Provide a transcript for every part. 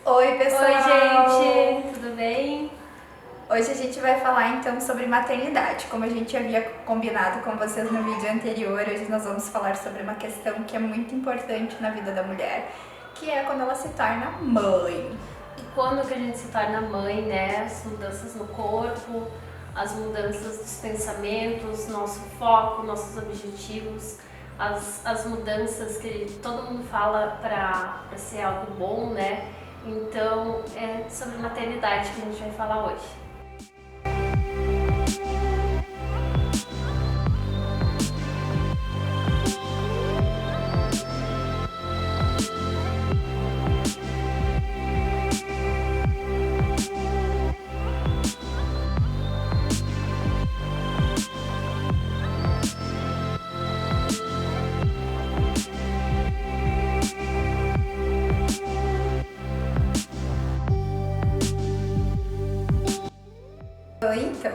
Oi, pessoal! Oi, gente! Tudo bem? Hoje a gente vai falar então sobre maternidade. Como a gente havia combinado com vocês no vídeo anterior, hoje nós vamos falar sobre uma questão que é muito importante na vida da mulher, que é quando ela se torna mãe. E quando que a gente se torna mãe, né? As mudanças no corpo, as mudanças dos pensamentos, nosso foco, nossos objetivos, as mudanças que todo mundo fala para ser algo bom, né? Então, é sobre maternidade que a gente vai falar hoje. Então,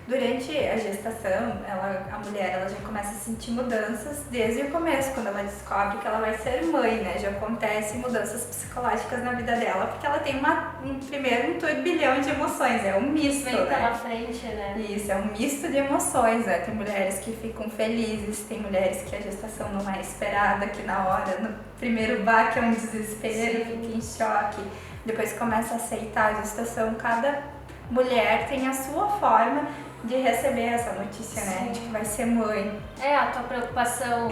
durante a gestação, a mulher já começa a sentir mudanças desde o começo, quando ela descobre que ela vai ser mãe, né? Já acontecem mudanças psicológicas na vida dela, porque ela tem primeiro um turbilhão de emoções, é um misto, Vem né? pela frente, né? Isso, é um misto de emoções, né? Tem mulheres que ficam felizes, tem mulheres que a gestação não é esperada, que na hora, no primeiro baque é um desespero, Sim. fica em choque, depois começa a aceitar a gestação. Cada mulher tem a sua forma de receber essa notícia, né? Sim. De que vai ser mãe. É, a tua preocupação,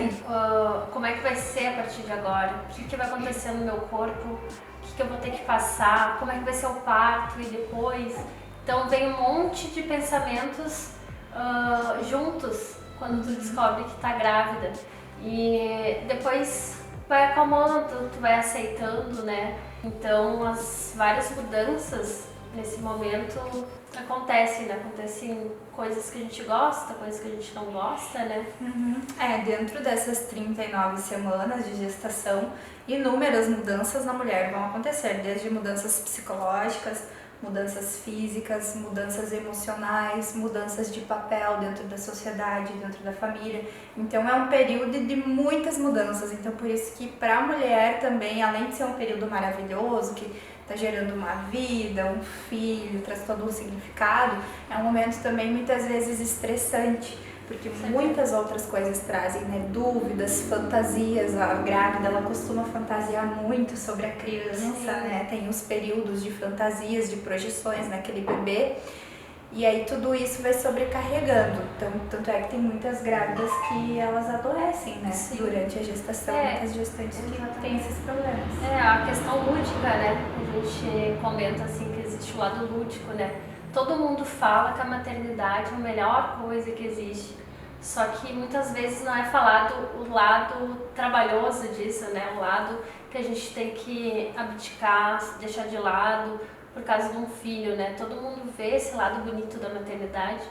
como é que vai ser a partir de agora? O que vai acontecer no meu corpo? O que eu vou ter que passar? Como é que vai ser o parto e depois? Então vem um monte de pensamentos juntos quando tu descobre que tá grávida. E depois vai acalmando, tu vai aceitando, né? Então as várias mudanças nesse momento acontecem, né? Acontecem coisas que a gente gosta, coisas que a gente não gosta, né? Dentro dessas 39 semanas de gestação, inúmeras mudanças na mulher vão acontecer, desde mudanças psicológicas, mudanças físicas, mudanças emocionais, mudanças de papel dentro da sociedade, dentro da família. Então é um período de muitas mudanças. Então por isso que para a mulher também, além de ser um período maravilhoso, que está gerando uma vida, um filho, traz todo um significado, é um momento também muitas vezes estressante, porque muitas outras coisas trazem, né? Dúvidas, fantasias. A grávida, ela costuma fantasiar muito sobre a criança, né? Tem os períodos de fantasias, de projeções naquele bebê, e aí tudo isso vai sobrecarregando. Então, tanto é que tem muitas grávidas que elas adoecem, né? Sim. Durante a gestação, muitas gestantes que têm esses problemas. É, a questão lúdica, né? A gente comenta assim que existe o lado lúdico, né? Todo mundo fala que a maternidade é a melhor coisa que existe, só que muitas vezes não é falado o lado trabalhoso disso, né? O lado que a gente tem que abdicar, deixar de lado por causa de um filho, né? Todo mundo vê esse lado bonito da maternidade,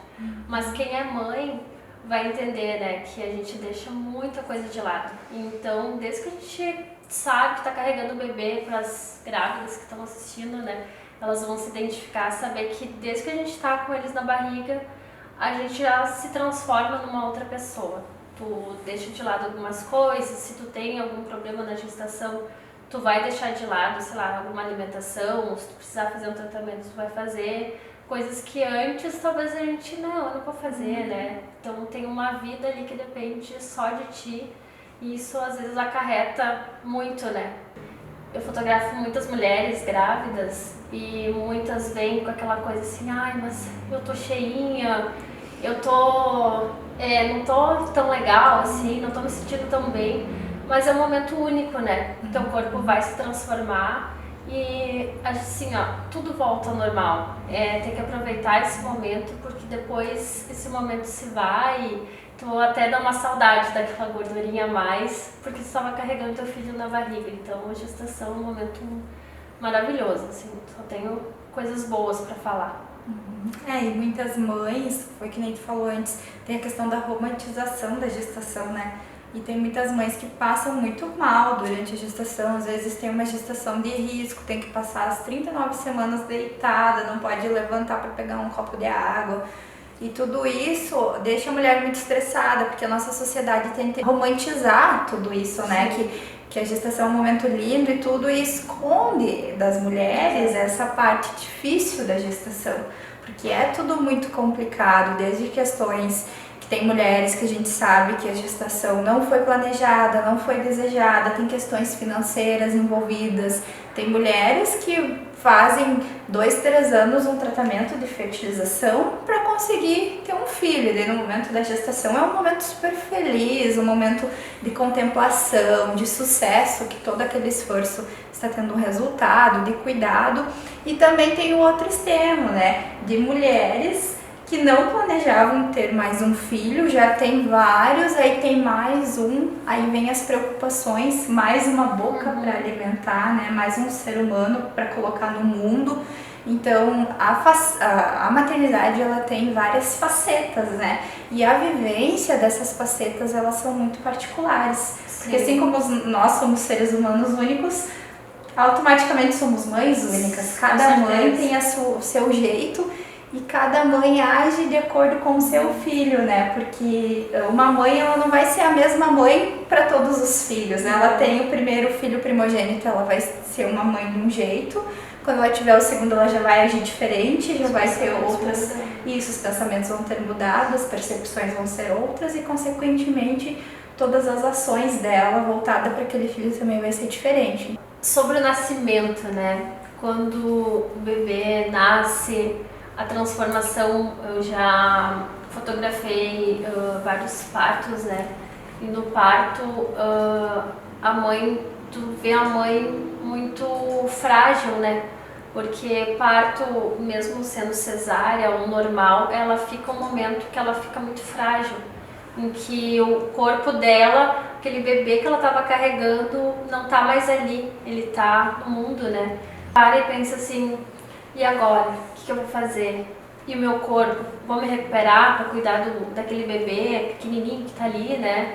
mas quem é mãe vai entender, né? Que a gente deixa muita coisa de lado. Então, desde que a gente sabe que está carregando o bebê, para as grávidas que estão assistindo, né? Elas vão se identificar, saber que desde que a gente está com eles na barriga, a gente já se transforma numa outra pessoa. Tu deixa de lado algumas coisas, se tu tem algum problema na gestação, tu vai deixar de lado, sei lá, alguma alimentação, se tu precisar fazer um tratamento, tu vai fazer. Coisas que antes talvez a gente, não, eu não vou fazer, né? Então tem uma vida ali que depende só de ti, e isso às vezes acarreta muito, né? Eu fotografo muitas mulheres grávidas e muitas vêm com aquela coisa assim, ai, mas eu tô cheinha, eu não tô tão legal assim, não tô me sentindo tão bem, mas é um momento único, né? Teu corpo vai se transformar e assim, ó, tudo volta ao normal. Tem que aproveitar esse momento, porque depois esse momento se vai. Tu até dá uma saudade daquela gordurinha a mais, porque tu estava carregando teu filho na barriga. Então a gestação é um momento maravilhoso, assim, só tenho coisas boas para falar. E muitas mães, foi que nem tu falou antes, tem a questão da romantização da gestação, né? E tem muitas mães que passam muito mal durante a gestação, às vezes tem uma gestação de risco, tem que passar as 39 semanas deitada, não pode levantar para pegar um copo de água. E tudo isso deixa a mulher muito estressada, porque a nossa sociedade tenta romantizar tudo isso, né? Que que a gestação é um momento lindo e tudo, e esconde das mulheres essa parte difícil da gestação, porque é tudo muito complicado, desde questões que tem mulheres que a gente sabe que a gestação não foi planejada, não foi desejada, tem questões financeiras envolvidas, tem mulheres que fazem 2, 3 anos um tratamento de fertilização para conseguir ter um filho. E no momento da gestação é um momento super feliz, um momento de contemplação, de sucesso, que todo aquele esforço está tendo um resultado, de cuidado. E também tem o outro extremo, né, de mulheres que não planejavam ter mais um filho, já tem vários, aí tem mais um, aí vem as preocupações, mais uma boca para alimentar, né? Mais um ser humano para colocar no mundo. Então a maternidade ela tem várias facetas, né? E a vivência dessas facetas elas são muito particulares. Sim. Porque assim como nós somos seres humanos únicos, automaticamente somos mães únicas. Cada mãe tem o seu jeito. E cada mãe age de acordo com o seu filho, né? Porque uma mãe ela não vai ser a mesma mãe para todos os filhos, né? Ela tem o primeiro filho primogênito, ela vai ser uma mãe de um jeito. Quando ela tiver o segundo, ela já vai agir diferente, já vai ter outras. Isso, os pensamentos vão ter mudado, as percepções vão ser outras e, consequentemente, todas as ações dela voltada para aquele filho também vai ser diferente. Sobre o nascimento, né? Quando o bebê nasce, a transformação, eu já fotografei vários partos, né? E no parto, a mãe, tu vê a mãe muito frágil, né? Porque parto, mesmo sendo cesárea ou normal, ela fica um momento que ela fica muito frágil, em que o corpo dela, aquele bebê que ela estava carregando, não tá mais ali, ele tá no mundo, né? Para e pensa assim, e agora? O que eu vou fazer? E o meu corpo? Vou me recuperar para cuidar daquele bebê pequenininho que tá ali, né?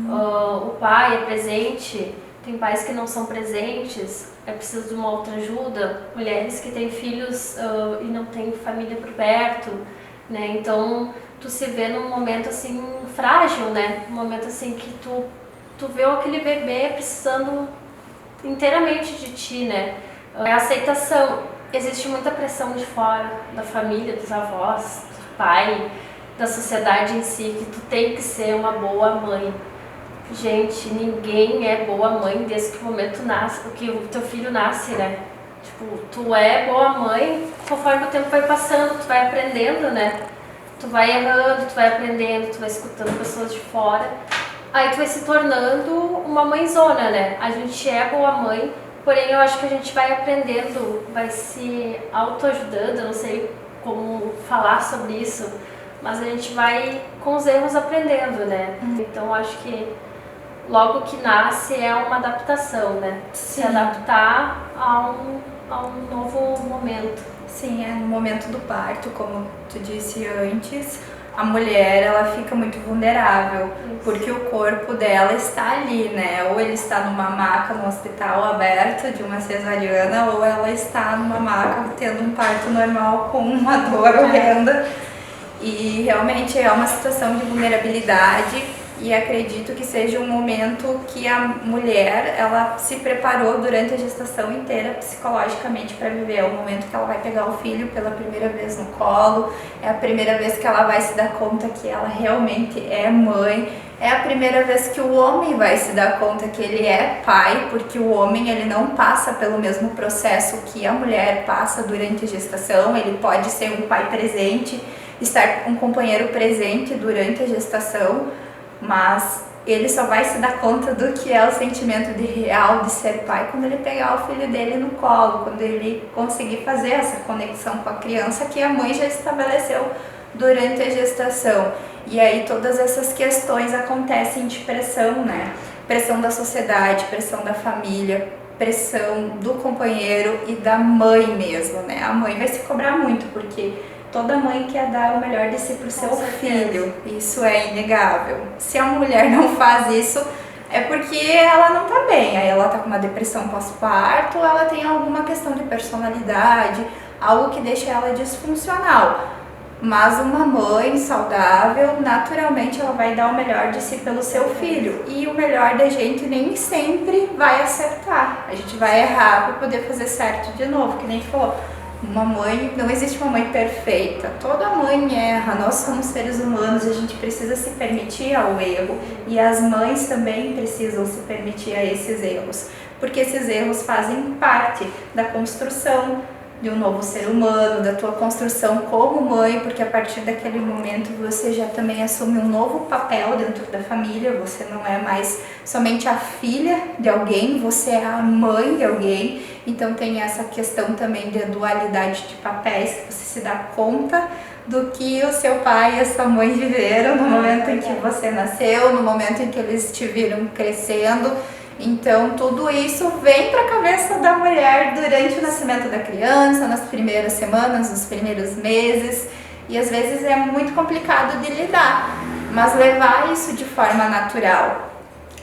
O pai é presente, tem pais que não são presentes, é preciso de uma outra ajuda, mulheres que têm filhos e não têm família por perto, né? Então, tu se vê num momento assim frágil, né? Um momento assim que tu vê aquele bebê precisando inteiramente de ti, né? A aceitação. Existe muita pressão de fora, da família, dos avós, do pai, da sociedade em si, que tu tem que ser uma boa mãe. Gente, ninguém é boa mãe desde que o momento nasce, que o teu filho nasce, né? Tipo, tu é boa mãe conforme o tempo vai passando, tu vai aprendendo, né? Tu vai errando, tu vai aprendendo, tu vai escutando pessoas de fora. Aí tu vai se tornando uma mãezona, né? A gente é boa mãe, porém eu acho que a gente vai aprendendo, vai se autoajudando, eu não sei como falar sobre isso, mas a gente vai com os erros aprendendo, né? Então eu acho que logo que nasce é uma adaptação, né? Sim. Se adaptar a um novo momento. Sim, no momento do parto, como tu disse antes, a mulher ela fica muito vulnerável, porque o corpo dela está ali, né? Ou ele está numa maca no hospital aberto de uma cesariana, ou ela está numa maca tendo um parto normal com uma dor horrenda. E realmente é uma situação de vulnerabilidade. E acredito que seja um momento que a mulher ela se preparou durante a gestação inteira psicologicamente para viver. É o momento que ela vai pegar o filho pela primeira vez no colo, é a primeira vez que ela vai se dar conta que ela realmente é mãe, é a primeira vez que o homem vai se dar conta que ele é pai, porque o homem ele não passa pelo mesmo processo que a mulher passa durante a gestação. Ele pode ser um pai presente, estar um companheiro presente durante a gestação, mas ele só vai se dar conta do que é o sentimento de real de ser pai quando ele pegar o filho dele no colo, quando ele conseguir fazer essa conexão com a criança que a mãe já estabeleceu durante a gestação. E aí todas essas questões acontecem de pressão, né? Pressão da sociedade, pressão da família, pressão do companheiro e da mãe mesmo, né? A mãe vai se cobrar muito, porque toda mãe quer dar o melhor de si para o seu filho, isso é inegável. Se a mulher não faz isso, é porque ela não tá bem, aí ela tá com uma depressão pós-parto, ela tem alguma questão de personalidade, algo que deixa ela disfuncional. Mas uma mãe saudável, naturalmente ela vai dar o melhor de si pelo seu filho. E o melhor da gente nem sempre vai acertar. A gente vai errar para poder fazer certo de novo, que nem falou. Uma mãe, não existe uma mãe perfeita. Toda mãe erra, nós somos seres humanos, a gente precisa se permitir ao erro. E as mães também precisam se permitir a esses erros. Porque esses erros fazem parte da construção de um novo ser humano, da tua construção como mãe, porque a partir daquele momento você já também assume um novo papel dentro da família, você não é mais somente a filha de alguém, você é a mãe de alguém, então tem essa questão também da dualidade de papéis, que você se dá conta do que o seu pai e a sua mãe viveram no momento em que você nasceu, no momento em que eles te viram crescendo. Então, tudo isso vem para a cabeça da mulher durante o nascimento da criança, nas primeiras semanas, nos primeiros meses, e às vezes é muito complicado de lidar, mas levar isso de forma natural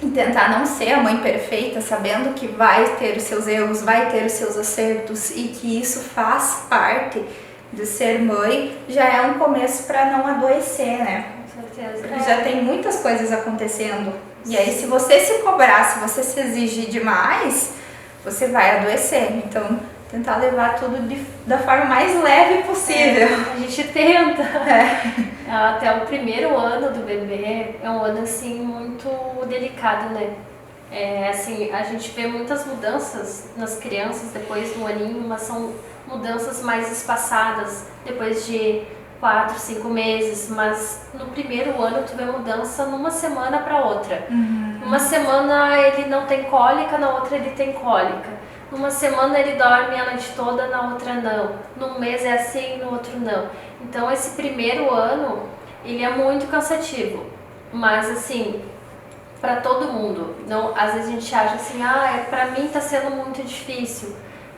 e tentar não ser a mãe perfeita, sabendo que vai ter os seus erros, vai ter os seus acertos e que isso faz parte de ser mãe, já é um começo para não adoecer, né? Com certeza. Porque já tem muitas coisas acontecendo. E aí, se você se cobrar, se você se exigir demais, você vai adoecer. Então, tentar levar tudo da forma mais leve possível. A gente tenta. Até o primeiro ano do bebê é um ano, assim, muito delicado, né? Assim, a gente vê muitas mudanças nas crianças depois do aninho, mas são mudanças mais espaçadas, depois de 4, 5 meses, mas no primeiro ano tu vê mudança numa semana para outra. Uma semana ele não tem cólica, na outra ele tem cólica. Numa semana ele dorme a noite toda, na outra não. Num mês é assim, no outro não. Então esse primeiro ano, ele é muito cansativo, mas assim, para todo mundo. Não, às vezes a gente acha assim, para mim tá sendo muito difícil,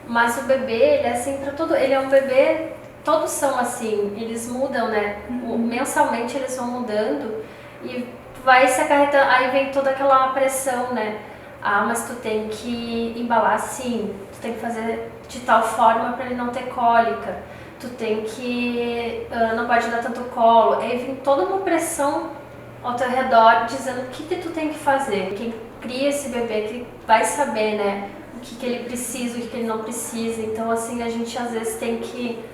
mas o bebê, ele é assim para todo, ele é um bebê. Todos são assim, eles mudam, né? Mensalmente eles vão mudando e vai se acarretando, aí vem toda aquela pressão, né? Mas tu tem que embalar assim, tu tem que fazer de tal forma para ele não ter cólica, tu tem que, não pode dar tanto colo, aí vem toda uma pressão ao teu redor dizendo o que tu tem que fazer. Quem cria esse bebê que vai saber, né? O que ele precisa, o que ele não precisa, então assim, a gente às vezes tem que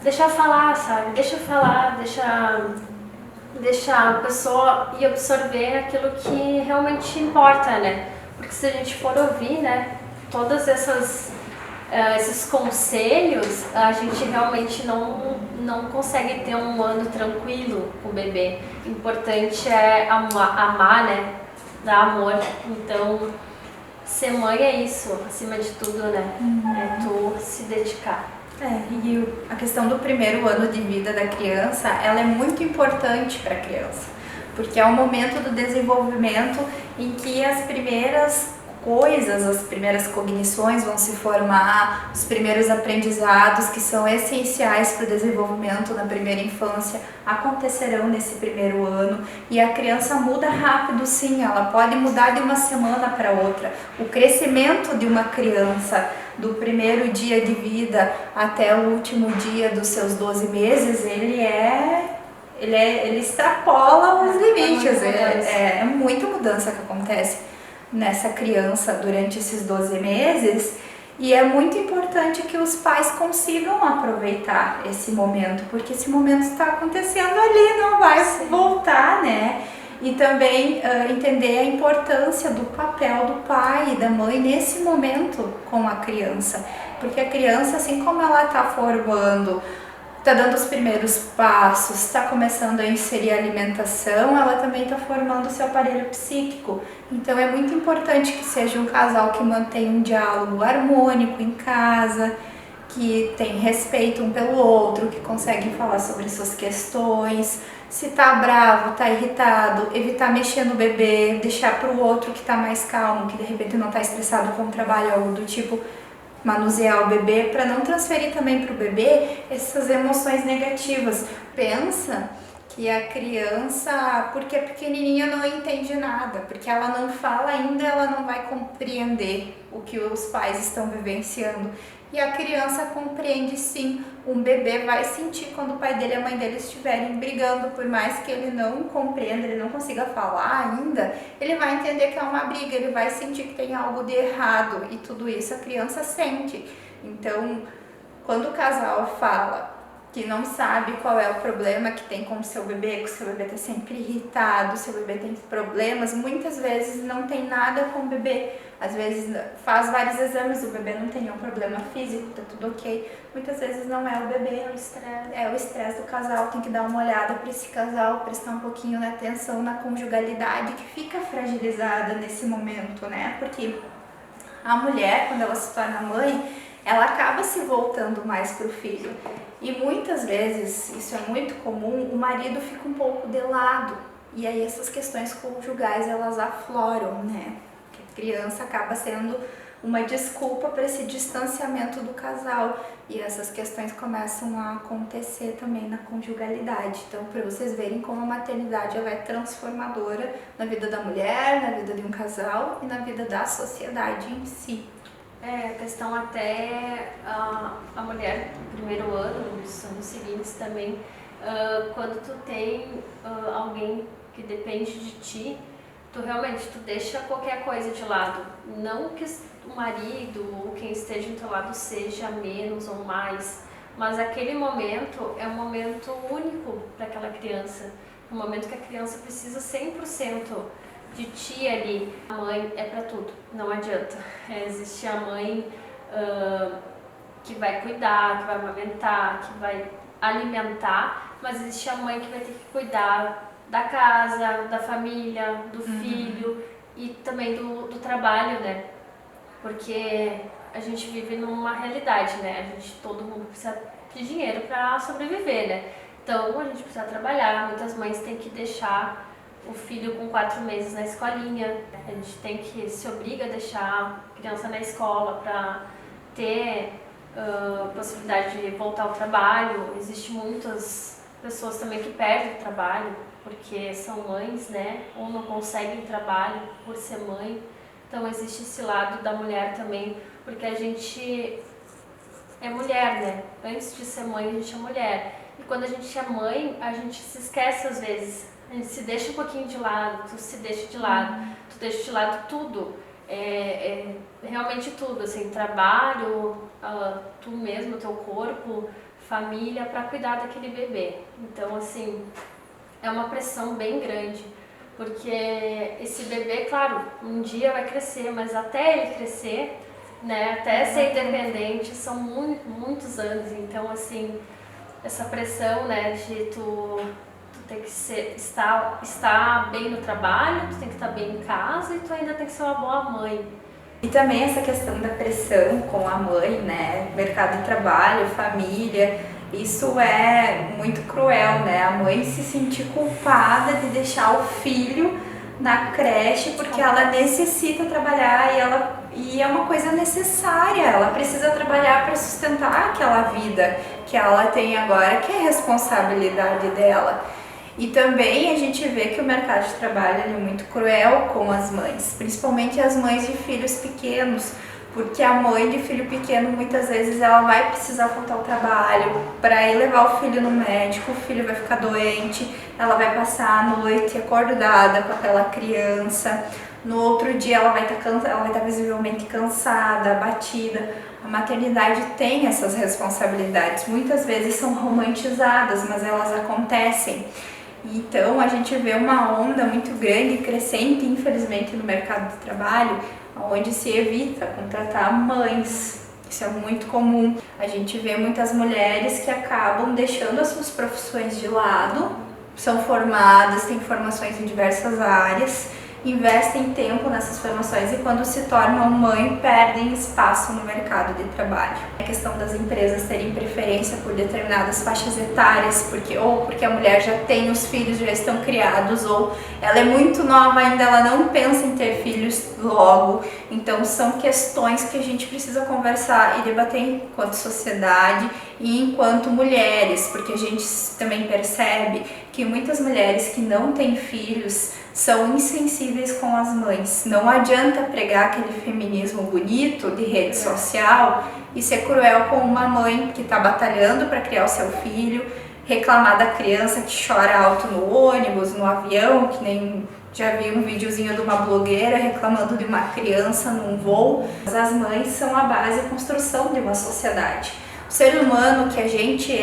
deixar falar, sabe? Deixa falar, deixa a pessoa ir absorver aquilo que realmente importa, né? Porque se a gente for ouvir, né, todas esses conselhos, a gente realmente não consegue ter um ano tranquilo com o bebê. O importante é amar, né? Dar amor. Então, ser mãe é isso, acima de tudo, né? É tu se dedicar. E a questão do primeiro ano de vida da criança, ela é muito importante para a criança, porque é o momento do desenvolvimento em que as primeiras coisas, as primeiras cognições vão se formar, os primeiros aprendizados que são essenciais para o desenvolvimento na primeira infância acontecerão nesse primeiro ano, e a criança muda rápido, sim, ela pode mudar de uma semana para outra. O crescimento de uma criança do primeiro dia de vida até o último dia dos seus 12 meses, ele extrapola os limites, é muita mudança que acontece nessa criança durante esses 12 meses, e é muito importante que os pais consigam aproveitar esse momento, porque esse momento está acontecendo ali, não vai voltar, né? E também entender a importância do papel do pai e da mãe nesse momento com a criança, porque a criança, assim como ela está formando, está dando os primeiros passos, está começando a inserir a alimentação, ela também está formando o seu aparelho psíquico. Então é muito importante que seja um casal que mantenha um diálogo harmônico em casa, que tem respeito um pelo outro, que consegue falar sobre suas questões. Se tá bravo, tá irritado, evitar mexer no bebê, deixar para o outro que tá mais calmo, que de repente não tá estressado com o trabalho, algo do tipo, manusear o bebê, para não transferir também para o bebê essas emoções negativas. Pensa que a criança, porque é pequenininha, não entende nada, porque ela não fala ainda, ela não vai compreender o que os pais estão vivenciando. E a criança compreende sim, um bebê vai sentir quando o pai dele e a mãe dele estiverem brigando, por mais que ele não compreenda, ele não consiga falar ainda, ele vai entender que é uma briga, ele vai sentir que tem algo de errado, e tudo isso a criança sente. Então, quando o casal fala que não sabe qual é o problema que tem com o seu bebê, que o seu bebê está sempre irritado, o seu bebê tem problemas, muitas vezes não tem nada com o bebê. Às vezes faz vários exames, o bebê não tem nenhum problema físico, tá tudo ok. Muitas vezes não é o bebê, é o estresse do casal. Tem que dar uma olhada para esse casal, prestar um pouquinho de atenção na conjugalidade que fica fragilizada nesse momento, né? Porque a mulher, quando ela se torna mãe, ela acaba se voltando mais para o filho. E muitas vezes, isso é muito comum, o marido fica um pouco de lado. E aí essas questões conjugais, elas afloram, né? A criança acaba sendo uma desculpa para esse distanciamento do casal. E essas questões começam a acontecer também na conjugalidade. Então, para vocês verem como a maternidade ela é transformadora na vida da mulher, na vida de um casal e na vida da sociedade em si. A questão até a mulher no primeiro ano, nos anos seguintes também, quando tu tem alguém que depende de ti, tu realmente deixa qualquer coisa de lado. Não que o marido ou quem esteja do teu lado seja menos ou mais, mas aquele momento é um momento único para aquela criança, um momento que a criança precisa 100% de ti ali. A mãe é para tudo, não adianta. Existe a mãe que vai cuidar, que vai amamentar, que vai alimentar, mas existe a mãe que vai ter que cuidar da casa, da família, do filho e também do trabalho, né? Porque a gente vive numa realidade, né? Todo mundo precisa de dinheiro para sobreviver, né? Então a gente precisa trabalhar, muitas mães têm que deixar o filho com 4 meses na escolinha, a gente tem que se obriga a deixar a criança na escola para ter possibilidade de voltar ao trabalho. Existem muitas pessoas também que perdem o trabalho porque são mães, né, ou não conseguem trabalho por ser mãe. Então existe esse lado da mulher também, porque a gente é mulher, né? Antes de ser mãe, a gente é mulher. E quando a gente é mãe, a gente se esquece às vezes. A gente se deixa um pouquinho de lado, tu se deixa de lado, tu deixa de lado tudo, realmente tudo, assim, trabalho, tu mesmo, teu corpo, família, para cuidar daquele bebê. Então, assim, é uma pressão bem grande, porque esse bebê, claro, um dia vai crescer, mas até ele crescer, né, até ser independente, são muitos anos. Então, assim, essa pressão, né, de tu tem que estar bem no trabalho, tu tem que estar bem em casa e tu ainda tem que ser uma boa mãe. E também essa questão da pressão com a mãe, né? Mercado de trabalho, família, isso é muito cruel, né? A mãe se sentir culpada de deixar o filho na creche porque ela necessita trabalhar e é uma coisa necessária, ela precisa trabalhar para sustentar aquela vida que ela tem agora, que é responsabilidade dela. E também a gente vê que o mercado de trabalho é muito cruel com as mães, principalmente as mães de filhos pequenos, porque a mãe de filho pequeno muitas vezes ela vai precisar faltar ao trabalho para ir levar o filho no médico, o filho vai ficar doente, ela vai passar a noite acordada com aquela criança, no outro dia ela vai estar visivelmente cansada, abatida. A maternidade tem essas responsabilidades, muitas vezes são romantizadas, mas elas acontecem. Então a gente vê uma onda muito grande, crescente, infelizmente, no mercado de trabalho, onde se evita contratar mães. Isso é muito comum. A gente vê muitas mulheres que acabam deixando as suas profissões de lado, são formadas, têm formações em diversas áreas investem tempo nessas formações e quando se tornam mãe, perdem espaço no mercado de trabalho. A questão das empresas terem preferência por determinadas faixas etárias, porque a mulher já tem os filhos, já estão criados, ou ela é muito nova ainda, ela não pensa em ter filhos logo. Então são questões que a gente precisa conversar e debater enquanto sociedade e enquanto mulheres, porque a gente também percebe que muitas mulheres que não têm filhos são insensíveis com as mães. Não adianta pregar aquele feminismo bonito de rede social e ser cruel com uma mãe que está batalhando para criar o seu filho, reclamar da criança que chora alto no ônibus, no avião, que nem já vi um videozinho de uma blogueira reclamando de uma criança num voo. As mães são a base e construção de uma sociedade. O ser humano que a gente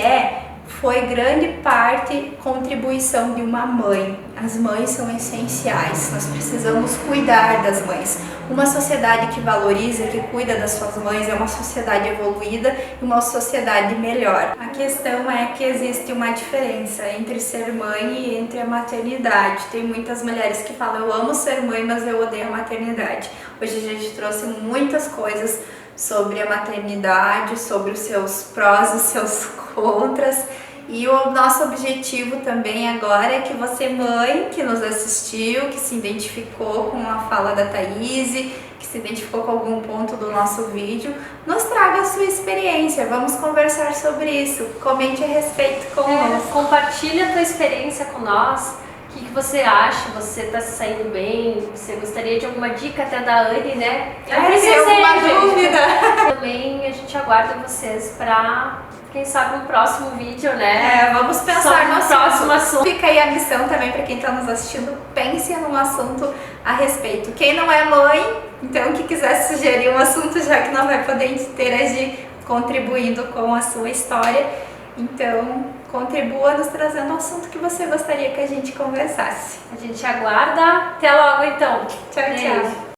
foi grande parte contribuição de uma mãe. As mães são essenciais, nós precisamos cuidar das mães. Uma sociedade que valoriza, que cuida das suas mães é uma sociedade evoluída e uma sociedade melhor. A questão é que existe uma diferença entre ser mãe e entre a maternidade. Tem muitas mulheres que falam, eu amo ser mãe, mas eu odeio a maternidade. Hoje a gente trouxe muitas coisas sobre a maternidade, sobre os seus prós e seus contras. E o nosso objetivo também agora é que você, mãe, que nos assistiu, que se identificou com a fala da Thaís, que se identificou com algum ponto do nosso vídeo, nos traga a sua experiência. Vamos conversar sobre isso. Comente a respeito conosco. Compartilha a tua experiência com nós. O que você acha? Você está se saindo bem? Você gostaria de alguma dica até da Anne, né? Se alguma dúvida. Também a gente aguarda vocês para, quem sabe, um próximo vídeo, né? Vamos pensar no próximo assunto. Fica aí a missão também para quem está nos assistindo, pense num assunto a respeito. Quem não é mãe, então que quiser sugerir um assunto, já que não vai poder interagir contribuindo com a sua história, então contribua nos trazendo um assunto que você gostaria que a gente conversasse. A gente aguarda. Até logo, então. Tchau, tchau.